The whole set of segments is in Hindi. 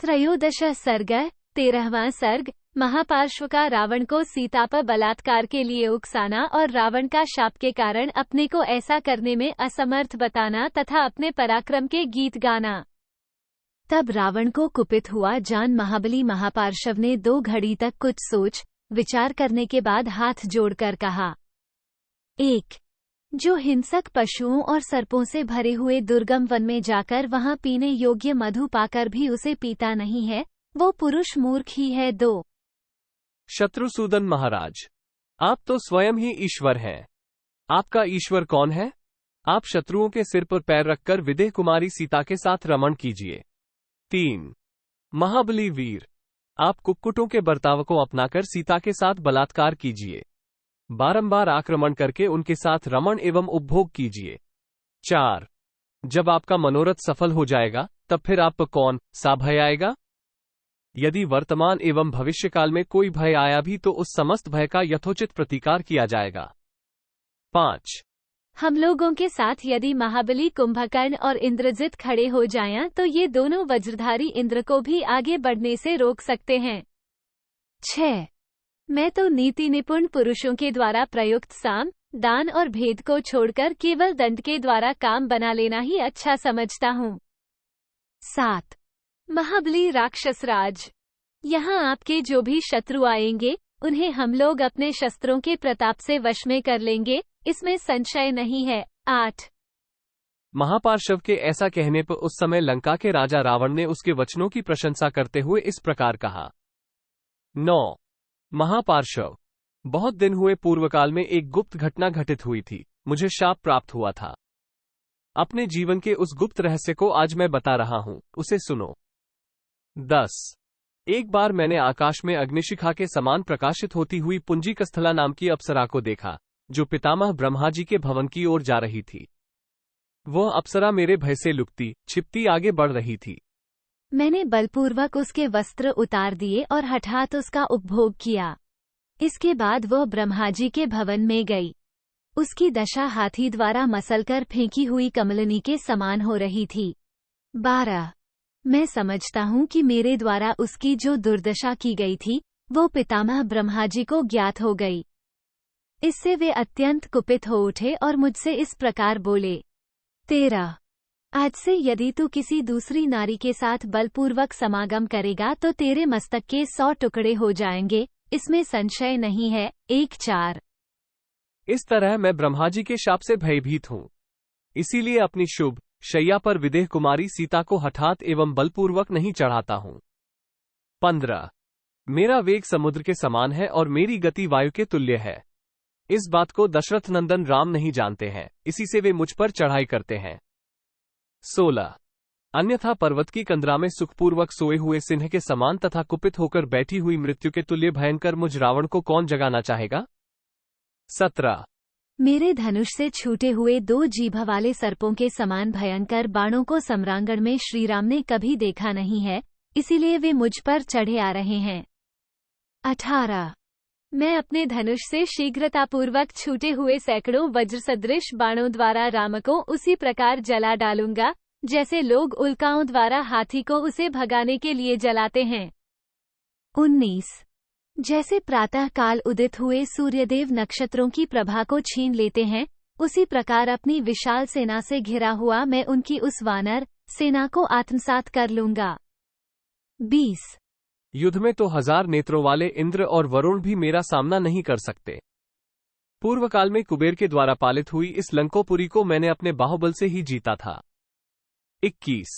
त्रयोदश सर्ग 13वां सर्ग। महापार्श्व का रावण को सीता पर बलात्कार के लिए उकसाना और रावण का शाप के कारण अपने को ऐसा करने में असमर्थ बताना तथा अपने पराक्रम के गीत गाना। तब रावण को कुपित हुआ जान महाबली महापार्श्व ने 2 घड़ी तक कुछ सोच विचार करने के बाद हाथ जोड़कर कहा, 1. जो हिंसक पशुओं और सर्पों से भरे हुए दुर्गम वन में जाकर वहां पीने योग्य मधु पाकर भी उसे पीता नहीं है, वो पुरुष मूर्ख ही है। 2. शत्रुसूदन महाराज, आप तो स्वयं ही ईश्वर हैं। आपका ईश्वर कौन है? आप शत्रुओं के सिर पर पैर रखकर विदेह कुमारी सीता के साथ रमण कीजिए। 3. महाबली वीर, आप कुक्कुटों के बर्ताव को अपनाकर सीता के साथ बलात्कार कीजिए। बारंबार आक्रमण करके उनके साथ रमण एवं उपभोग कीजिए। 4. जब आपका मनोरथ सफल हो जाएगा तब फिर आप पर कौन सा भय आएगा? यदि वर्तमान एवं भविष्यकाल में कोई भय आया भी तो उस समस्त भय का यथोचित प्रतिकार किया जाएगा। 5. हम लोगों के साथ यदि महाबली कुंभकर्ण और इंद्रजित खड़े हो जाएं तो ये दोनों वज्रधारी इंद्र को भी आगे बढ़ने से रोक सकते हैं। 6. मैं तो नीति निपुण पुरुषों के द्वारा प्रयुक्त साम, दान और भेद को छोड़कर केवल दंड के द्वारा काम बना लेना ही अच्छा समझता हूँ। 7. महाबली राक्षसराज, यहाँ आपके जो भी शत्रु आएंगे उन्हें हम लोग अपने शस्त्रों के प्रताप से वश में कर लेंगे, इसमें संशय नहीं है। 8. महापार्श्व के ऐसा कहने पर उस समय लंका के राजा रावण ने उसके वचनों की प्रशंसा करते हुए इस प्रकार कहा। 9. महापार्श्व, बहुत दिन हुए पूर्वकाल में एक गुप्त घटना घटित हुई थी। मुझे शाप प्राप्त हुआ था। अपने जीवन के उस गुप्त रहस्य को आज मैं बता रहा हूं, उसे सुनो। 10. एक बार मैंने आकाश में अग्निशिखा के समान प्रकाशित होती हुई पुंजिकस्थला नाम की अप्सरा को देखा, जो पितामह ब्रह्मा जी के भवन की ओर जा रही थी। वह अप्सरा मेरे भय से लुकती छिपती आगे बढ़ रही थी। मैंने बलपूर्वक उसके वस्त्र उतार दिए और हठात उसका उपभोग किया। इसके बाद वह ब्रह्मा जी के भवन में गई। उसकी दशा हाथी द्वारा मसलकर फेंकी हुई कमलनी के समान हो रही थी। 12. मैं समझता हूँ कि मेरे द्वारा उसकी जो दुर्दशा की गई थी वो पितामह ब्रह्मा जी को ज्ञात हो गई। इससे वे अत्यंत कुपित हो उठे और मुझसे इस प्रकार बोले। 13. आज से यदि तू किसी दूसरी नारी के साथ बलपूर्वक समागम करेगा तो तेरे मस्तक के 100 टुकड़े हो जाएंगे, इसमें संशय नहीं है। 1-4. इस तरह मैं ब्रह्मा जी के शाप से भयभीत हूँ, इसीलिए अपनी शुभ शैया पर विदेह कुमारी सीता को हठात एवं बलपूर्वक नहीं चढ़ाता हूँ। 15. मेरा वेग समुद्र के समान है और मेरी गति वायु के तुल्य है। इस बात को दशरथ नंदन राम नहीं जानते हैं, इसी से वे मुझ पर चढ़ाई करते हैं। 16. अन्यथा पर्वत की कंदरा में सुखपूर्वक सोए हुए सिंह के समान तथा कुपित होकर बैठी हुई मृत्यु के तुल्य भयंकर मुझ रावण को कौन जगाना चाहेगा? 17. मेरे धनुष से छूटे हुए 2 जीभ वाले सर्पों के समान भयंकर बाणों को सम्रांगण में श्रीराम ने कभी देखा नहीं है, इसीलिए वे मुझ पर चढ़े आ रहे हैं। 18. मैं अपने धनुष से शीघ्रतापूर्वक छूटे हुए सैकड़ों वज्र सदृश बाणों द्वारा राम को उसी प्रकार जला डालूंगा जैसे लोग उल्काओं द्वारा हाथी को उसे भगाने के लिए जलाते हैं। 19. जैसे प्रातः काल उदित हुए सूर्यदेव नक्षत्रों की प्रभा को छीन लेते हैं, उसी प्रकार अपनी विशाल सेना से घिरा हुआ मैं उनकी उस वानर सेना को आत्मसात कर लूंगा। 20. युद्ध में तो 1000 नेत्रों वाले इंद्र और वरुण भी मेरा सामना नहीं कर सकते। पूर्व काल में कुबेर के द्वारा पालित हुई इस लंकोपुरी को मैंने अपने बाहुबल से ही जीता था। 21.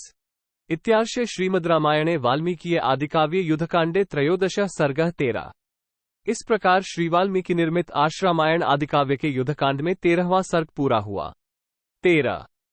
इत्यार्षे श्रीमद् रामायणे वाल्मीकि आदिकाव्ये युद्धकांडे त्रयोदश सर्गः 13. इस प्रकार श्री वाल्मीकि निर्मित आश्रामायण आदिकाव्य के युद्धकांड में 13वां सर्ग पूरा हुआ। 13.